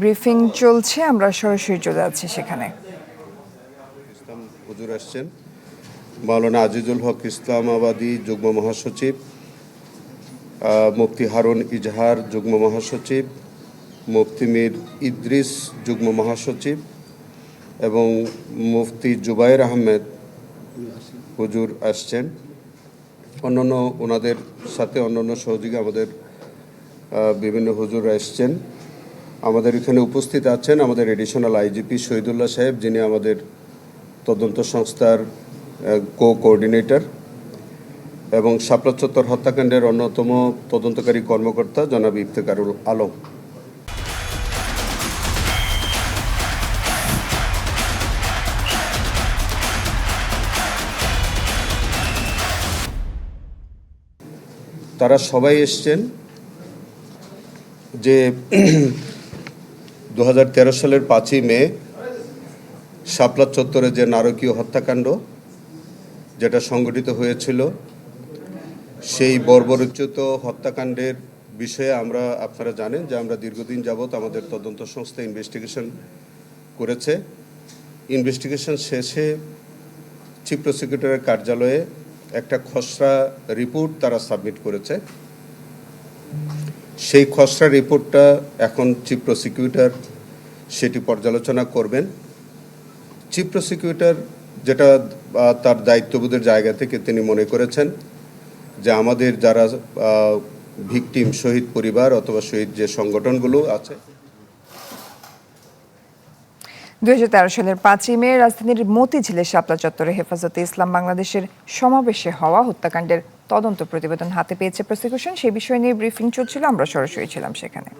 Briefing চলছে, আমরা সরাসরি চলে যাচ্ছি সেখানে। ইসলাম হুজুর আসছেন, মাওলানা আজিজুল হক ইসলামাবাদী যুগ্ম মহাসচিব, মুফতি হারুন ইজহার যুগ্ম মহাসচিব, মুফতি মীর ইদ্রিস যুগ্ম মহাসচিব এবং মুফতি জুবায়ের আহমেদ হুজুর আসছেন। অন্যান্য ওনাদের সাথে অন্যান্য সহযোগী আমাদের বিভিন্ন হুজুর আসছেন। আমাদের এখানে উপস্থিত আছেন আমাদের এডিশনাল আইজিপি শহীদুল্লাহ সাহেব, যিনি আমাদের তদন্ত সংস্থার কোঅর্ডিনেটর, এবং শাপলা চত্বর হত্যাকাণ্ডের অন্যতম তদন্তকারী কর্মকর্তা জনাব ইফতেখারুল আলম। তারা সবাই এসছেন যে 2013 সালের 5ই মে শাপলা চত্বরে যে নারকীয় হত্যাকাণ্ড যেটা সংঘটিত হয়েছিল, সেই বর্বরোচিত হত্যাকাণ্ডের বিষয়ে আপনারা জানেন যে আমরা দীর্ঘদিন যাবৎ আমাদের তদন্ত সংস্থা ইনভেস্টিগেশন করেছে। ইনভেস্টিগেশন শেষে চিফ প্রসিকিউটরের কার্যালয়ে একটা খসড়া রিপোর্ট তারা সাবমিট করেছে। সেই খসড়া রিপোর্টটা এখন চিফ প্রসিকিউটর সেটি পর্যালোচনা করবেন। চিফ প্রসিকিউটর যেটা তার দায়িত্ববোধের জায়গা থেকে তিনি মনে করেছেন যে আমাদের যারা ভিকটিম, শহীদ পরিবার অথবা শহীদ যে সংগঠনগুলো আছে, 2013 সালের 5ই মে রাজধানীর মতিঝিলে শাপলা চত্বরে হেফাজতে ইসলাম বাংলাদেশের সমাবেশে হওয়া হত্যাকাণ্ডের তদন্ত প্রতিবেদন হাতে পেয়েছে প্রসিকিউশন। সেই বিষয় নিয়ে ব্রিফিং চলছিল, আমরা সরাসরি ছিলাম সেখানে।